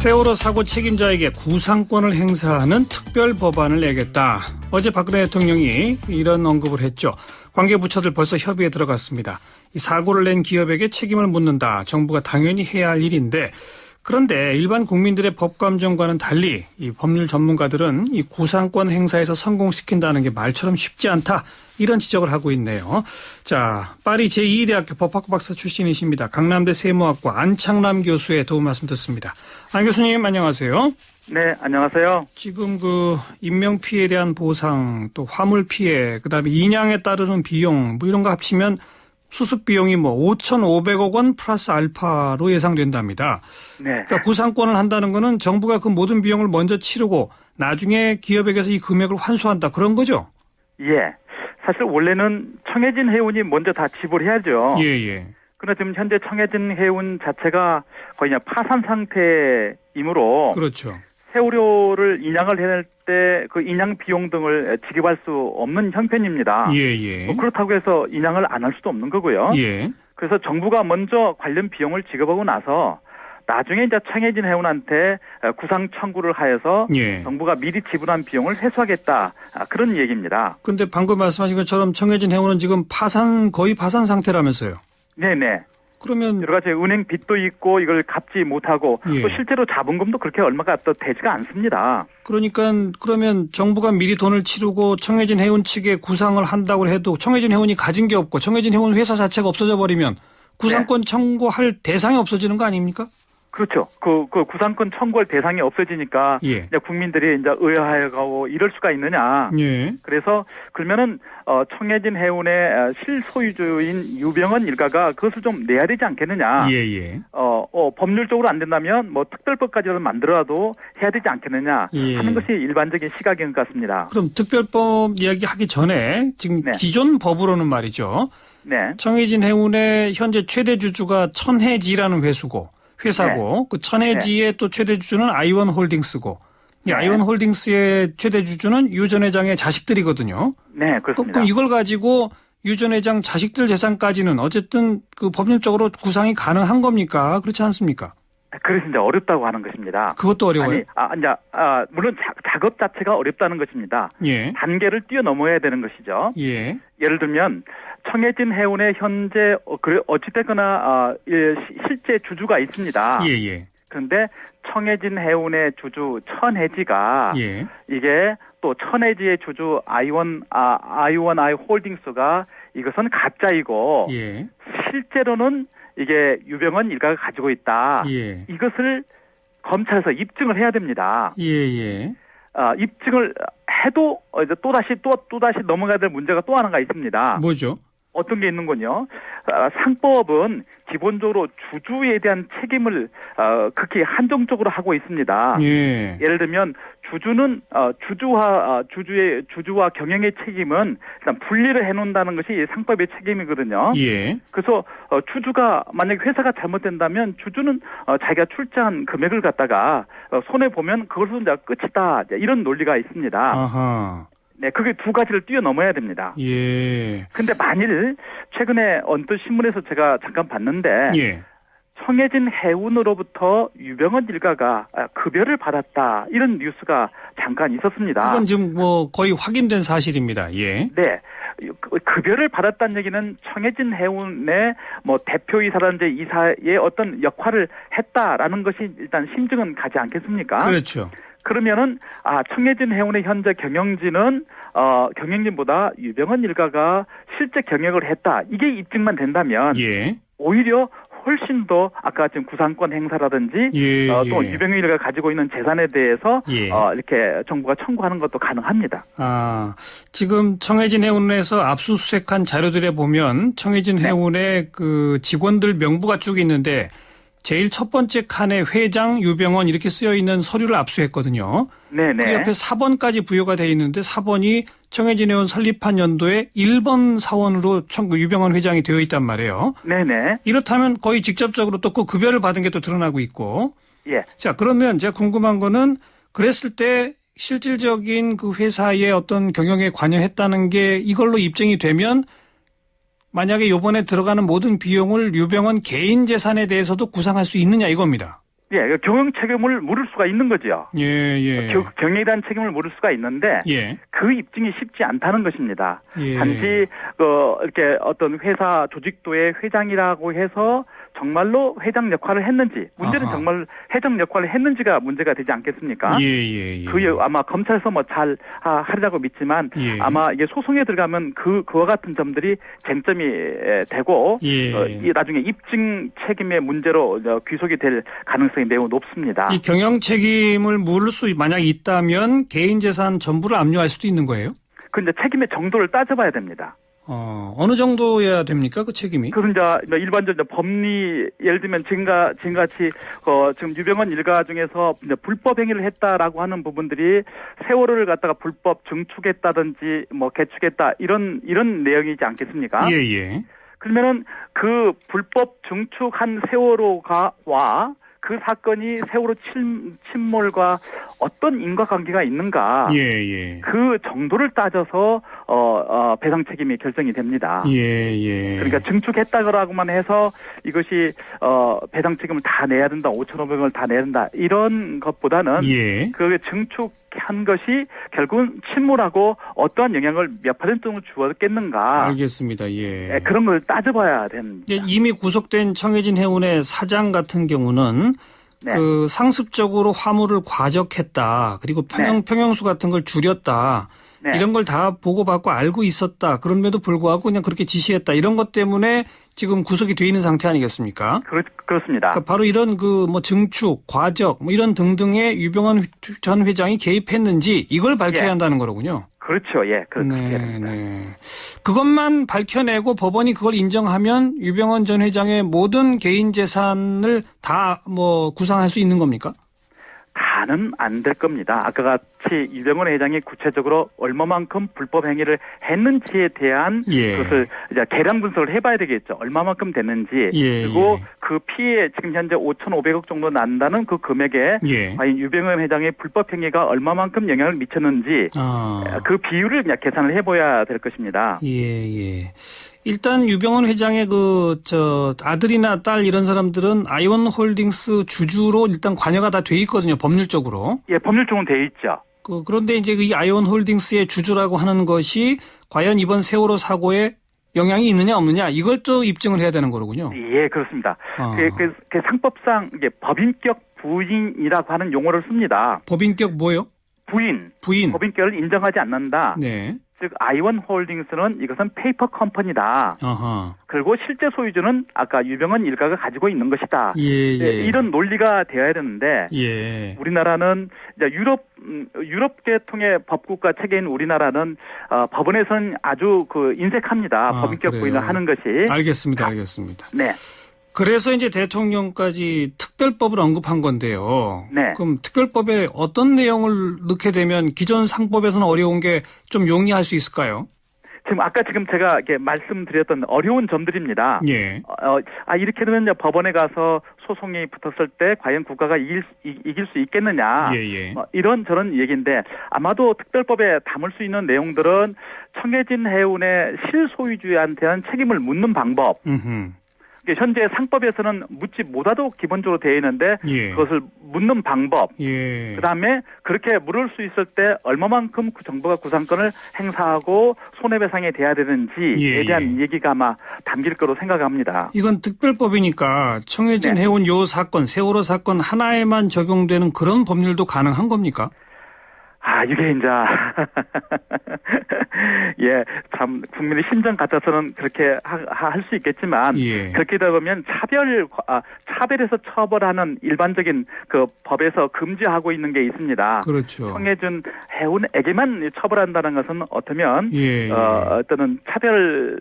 세월호 사고 책임자에게 구상권을 행사하는 특별 법안을 내겠다. 어제 박근혜 대통령이 이런 언급을 했죠. 관계부처들 벌써 협의에 들어갔습니다. 이 사고를 낸 기업에게 책임을 묻는다. 정부가 당연히 해야 할 일인데, 그런데 일반 국민들의 법감정과는 달리 이 법률 전문가들은 이 구상권 행사에서 성공시킨다는 게 말처럼 쉽지 않다. 이런 지적을 하고 있네요. 자, 파리 제2대학교 법학과 박사 출신이십니다. 강남대 세무학과 안창남 교수의 도움 말씀 듣습니다. 안 교수님 안녕하세요. 네, 안녕하세요. 지금 인명피해에 대한 보상, 또 화물 피해, 그다음에 인양에 따르는 비용 뭐 이런 거 합치면 수습 비용이 5,500억 원 플러스 알파로 예상된답니다. 네. 그러니까 구상권을 한다는 거는 정부가 그 모든 비용을 먼저 치르고 나중에 기업에게서 이 금액을 환수한다 그런 거죠? 예. 사실 원래는 청해진 해운이 먼저 다 지불해야죠. 예. 그러나 지금 현재 청해진 해운 자체가 거의 그냥 파산 상태이므로 그렇죠. 세월호를 인양을 해낼 때 그 인양 비용 등을 지급할 수 없는 형편입니다. 예. 그렇다고 해서 인양을 안 할 수도 없는 거고요. 예. 그래서 정부가 먼저 관련 비용을 지급하고 나서 나중에 이제 청해진 해운한테 구상 청구를 하여서 예. 정부가 미리 지불한 비용을 회수하겠다. 그런 얘기입니다. 근데 방금 말씀하신 것처럼 청해진 해운은 지금 거의 파산 상태라면서요. 네네. 그러면 여러 가지 은행 빚도 있고 이걸 갚지 못하고 예. 또 실제로 자본금도 그렇게 얼마가 또 되지가 않습니다. 그러니까 그러면 정부가 미리 돈을 치르고 청해진 해운 측에 구상을 한다고 해도 청해진 해운이 가진 게 없고 청해진 해운 회사 자체가 없어져 버리면 구상권 청구할 대상이 없어지는 거 아닙니까? 그렇죠. 그 구상권 청구할 대상이 없어지니까 예. 이제 국민들이 이제 의아해가고 이럴 수가 있느냐. 예. 그래서 그러면은 청해진 해운의 실소유주인 유병헌 일가가 그것을 좀 내야 되지 않겠느냐. 예. 법률적으로 안 된다면 특별법까지라도 만들어도 해야 되지 않겠느냐 하는 것이 일반적인 시각인 것 같습니다. 그럼 특별법 이야기하기 전에 지금 네. 기존 법으로는 말이죠. 네. 청해진 해운의 현재 최대 주주가 천해지라는 회사고 네. 그 천해지의 또 최대 주주는 아이원 홀딩스고 이 네. 아이원 홀딩스의 최대 주주는 유 전 회장의 자식들이거든요. 네, 그렇습니다. 그럼 이걸 가지고 유 전 회장 자식들 재산까지는 어쨌든 그 법률적으로 구상이 가능한 겁니까? 그렇지 않습니까? 그래서 이제 어렵다고 하는 것입니다. 그것도 어려워요? 물론 작업 자체가 어렵다는 것입니다. 예. 단계를 뛰어넘어야 되는 것이죠. 예. 예를 들면 청해진 해운의 현재 어찌됐거나 실제 주주가 있습니다. 예. 그런데 청해진 해운의 주주 천해지가 예. 이게 또 천해지의 주주 아이원 홀딩스가 이것은 가짜이고 예. 실제로는 이게 유병헌 일가가 가지고 있다. 예. 이것을 검찰에서 입증을 해야 됩니다. 예. 입증을 해도 이제 또다시 넘어가야 될 문제가 또 하나가 있습니다. 뭐죠? 어떤 게 있는군요. 상법은 기본적으로 주주에 대한 책임을 극히 한정적으로 하고 있습니다. 예. 예를 들면 주주는 주주와 경영의 책임은 일단 분리를 해놓는다는 것이 상법의 책임이거든요. 예. 그래서 주주가 만약 회사가 잘못된다면 주주는 자기가 출자한 금액을 갖다가 손해 보면 그것은 이제 끝이다. 이런 논리가 있습니다. 아하. 네, 그게 두 가지를 뛰어넘어야 됩니다. 예. 근데 만일 최근에 언뜻 신문에서 제가 잠깐 봤는데 예. 청해진 해운으로부터 유병헌 일가가 급여를 받았다 이런 뉴스가 잠깐 있었습니다. 그건 지금 거의 확인된 사실입니다. 예. 네. 급여를 받았다는 얘기는 청해진 해운의 대표이사라든지 이사의 어떤 역할을 했다라는 것이 일단 심증은 가지 않겠습니까? 그렇죠. 그러면은 청해진 해운의 현재 경영진보다 유병헌 일가가 실제 경영을 했다. 이게 입증만 된다면 예. 오히려 훨씬 더 아까 지금 구상권 행사라든지 또 유병헌 일가가 가지고 있는 재산에 대해서 이렇게 정부가 청구하는 것도 가능합니다. 지금 청해진 해운에서 압수수색한 자료들에 보면 청해진 해운의 그 직원들 명부가 쭉 있는데 제일 첫 번째 칸에 회장 유병헌 이렇게 쓰여 있는 서류를 압수했거든요. 네네. 그 옆에 4번까지 부여가 되어 있는데 4번이 청해진 해운 설립한 연도에 1번 사원으로 유병헌 회장이 되어 있단 말이에요. 네네. 이렇다면 거의 직접적으로 또 그 급여를 받은 게 또 드러나고 있고. 예. 자, 그러면 제가 궁금한 거는 그랬을 때 실질적인 그 회사의 어떤 경영에 관여했다는 게 이걸로 입증이 되면 만약에 이번에 들어가는 모든 비용을 유병헌 개인 재산에 대해서도 구상할 수 있느냐 이겁니다. 예, 경영 책임을 물을 수가 있는 거죠. 예, 예. 경영에 대한 책임을 물을 수가 있는데 예. 그 입증이 쉽지 않다는 것입니다. 예. 단지 이렇게 어떤 회사 조직도의 회장이라고 해서 정말로 회장 역할을 했는지, 문제는 아하. 정말 회장 역할을 했는지가 문제가 되지 않겠습니까? 예, 예, 예. 아마 검찰에서 뭐 잘 하리라고 믿지만 예. 아마 이게 소송에 들어가면 그와 같은 점들이 쟁점이 되고 예. 나중에 입증 책임의 문제로 귀속이 될 가능성이 매우 높습니다. 이 경영 책임을 물을 수 만약 있다면 개인 재산 전부를 압류할 수도 있는 거예요? 근데 책임의 정도를 따져봐야 됩니다. 어느 정도여야 됩니까? 그 책임이? 그래서 이제 일반적으로 법리 예를 들면 지금같이 지금 유병헌 일가 중에서 이제 불법 행위를 했다라고 하는 부분들이 세월호를 갖다가 불법 증축했다든지 뭐 개축했다 이런 내용이지 않겠습니까? 예, 예. 그러면은 그 불법 증축한 세월호가와 그 사건이 세월호 침몰과 어떤 인과관계가 있는가? 예, 예. 그 정도를 따져서 배상 책임이 결정이 됩니다. 예, 예. 그러니까 증축했다고만 해서 이것이 배상 책임을 다 내야 된다, 5,500원을 다 내야 된다 이런 것보다는 예. 그 증축한 것이 결국은 침몰하고 어떠한 영향을 몇 퍼센트 정도 주었겠는가? 알겠습니다. 예. 그런 걸 따져봐야 됩니다. 이미 구속된 청해진 해운의 사장 같은 경우는 네. 그 상습적으로 화물을 과적했다. 그리고 평형수 같은 걸 줄였다. 네. 이런 걸 다 보고받고 알고 있었다. 그럼에도 불구하고 그냥 그렇게 지시했다. 이런 것 때문에 지금 구속이 돼 있는 상태 아니겠습니까? 그렇습니다. 그러니까 바로 이런 증축, 과적 뭐 이런 등등의 유병헌 전 회장이 개입했는지 이걸 밝혀야 예. 한다는 거로군요. 그렇죠. 예. 그렇게 네, 됩니다. 네. 그것만 밝혀내고 법원이 그걸 인정하면 유병헌 전 회장의 모든 개인 재산을 다 구상할 수 있는 겁니까? 다는 안 될 겁니다. 아까 같이 유병헌 회장이 구체적으로 얼마만큼 불법 행위를 했는지에 대한 예. 그것을 이제 계량 분석을 해봐야 되겠죠. 얼마만큼 됐는지 예. 그리고 그 피해 지금 현재 5,500억 정도 난다는 그 금액에 예. 과연 유병헌 회장의 불법 행위가 얼마만큼 영향을 미쳤는지 그 비율을 그냥 계산을 해봐야 될 것입니다. 예, 예. 일단 유병헌 회장의 아들이나 딸 이런 사람들은 아이원홀딩스 주주로 일단 관여가 다 돼 있거든요. 법률적으로. 예, 법률적으로 돼 있죠. 그런데 이제 이 아이원홀딩스의 주주라고 하는 것이 과연 이번 세월호 사고에 영향이 있느냐 없느냐 이걸 또 입증을 해야 되는 거로군요. 예, 그렇습니다. 그 상법상 이게 법인격 부인이라고 하는 용어를 씁니다. 법인격 뭐요? 부인. 법인격을 인정하지 않는다. 네. 즉 아이원홀딩스는 이것은 페이퍼 컴퍼니다. 어허. 그리고 실제 소유주는 아까 유병헌 일가가 가지고 있는 것이다. 예, 예. 이런 논리가 되어야 되는데 예. 우리나라는 이제 유럽 계통의 법국가 체계인 우리나라는 법원에서는 아주 인색합니다. 법인격 그래요. 부인을 하는 것이. 알겠습니다. 네. 그래서 이제 대통령까지 특별법을 언급한 건데요. 네. 그럼 특별법에 어떤 내용을 넣게 되면 기존 상법에서는 어려운 게 좀 용이할 수 있을까요? 지금 제가 이렇게 말씀드렸던 어려운 점들입니다. 예. 이렇게 되면 이제 법원에 가서 소송이 붙었을 때 과연 국가가 이길 수 있겠느냐. 예. 이런 저런 얘기인데 아마도 특별법에 담을 수 있는 내용들은 청해진 해운의 실소유주한테는 책임을 묻는 방법. 현재 상법에서는 묻지 못하도 기본적으로 되어 있는데 예. 그것을 묻는 방법. 예. 그다음에 그렇게 물을 수 있을 때 얼마만큼 정부가 구상권을 행사하고 손해배상이 돼야 되는지에 대한 얘기가 아마 담길 거로 생각합니다. 이건 특별법이니까 청해진 네. 해운 요 사건, 세월호 사건 하나에만 적용되는 그런 법률도 가능한 겁니까? 이게 이제 예, 참 국민의 심정 같아서는 그렇게 할 수 있겠지만 그렇게 되다 보면 차별해서 처벌하는 일반적인 그 법에서 금지하고 있는 게 있습니다. 그렇죠. 청해준 해운에게만 처벌한다는 것은 어쩌면 어떤 차별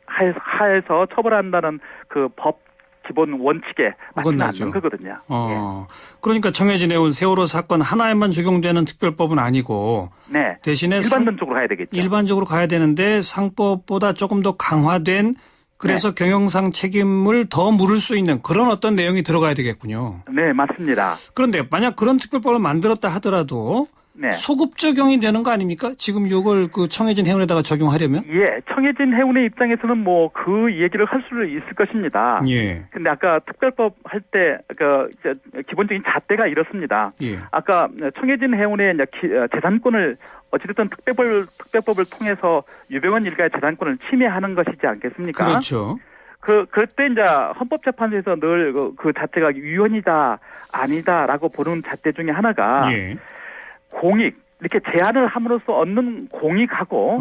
하에서 처벌한다는 그 법 기본 원칙에 맞지 않는 거거든요. 그러니까 청해진 해운 세월호 사건 하나에만 적용되는 특별법은 아니고 네. 대신에 일반적으로 가야 되겠죠. 일반적으로 가야 되는데 상법보다 조금 더 강화된 그래서 경영상 책임을 더 물을 수 있는 그런 어떤 내용이 들어가야 되겠군요. 네, 맞습니다. 그런데 만약 그런 특별법을 만들었다 하더라도 네. 소급 적용이 되는 거 아닙니까? 지금 요걸 그 청해진 해운에다가 적용하려면? 예, 청해진 해운의 입장에서는 뭐 그 얘기를 할 수 있을 것입니다. 예. 근데 아까 특별법 할 때 그 기본적인 잣대가 이렇습니다. 예. 아까 청해진 해운의 이제 재산권을 어찌됐든 특별법을 통해서 유병헌 일가의 재산권을 침해하는 것이지 않겠습니까? 그렇죠. 그때 이제 헌법재판소에서 늘 그 잣대가 유연이다 아니다라고 보는 잣대 중에 하나가 예. 공익 이렇게 제한을 함으로써 얻는 공익하고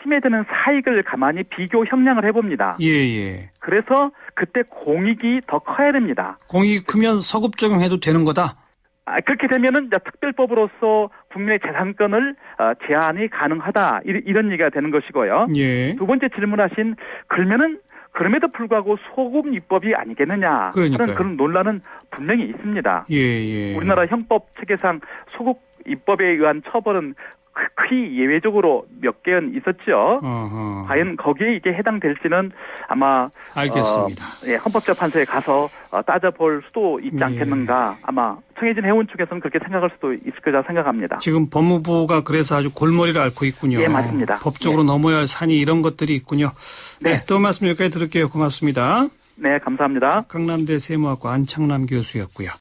침해되는 사익을 가만히 비교 형량을 해봅니다. 예. 그래서 그때 공익이 더 커야 됩니다. 공익이 크면 서급 적용해도 되는 거다? 그렇게 되면은 이제 특별법으로서 국민의 재산권을 제한이 가능하다 이런 얘기가 되는 것이고요. 예. 두 번째 질문하신 그럼에도 불구하고 소급 입법이 아니겠느냐 그러니까요. 하는 그런 논란은 분명히 있습니다. 예. 우리나라 형법 체계상 소급 입법에 의한 처벌은 거의 예외적으로 몇 개는 있었죠. 과연 거기에 이게 해당될지는 아마 알겠습니다. 헌법재판소에 가서 따져볼 수도 있지 않겠는가. 아마 청해진 해운 측에서는 그렇게 생각할 수도 있을 거라 생각합니다. 지금 법무부가 그래서 아주 골머리를 앓고 있군요. 예, 맞습니다. 법적으로 넘어야 할 산이 이런 것들이 있군요. 네, 또 말씀 여기까지 들을게요. 고맙습니다. 네, 감사합니다. 강남대 세무학과 안창남 교수였고요.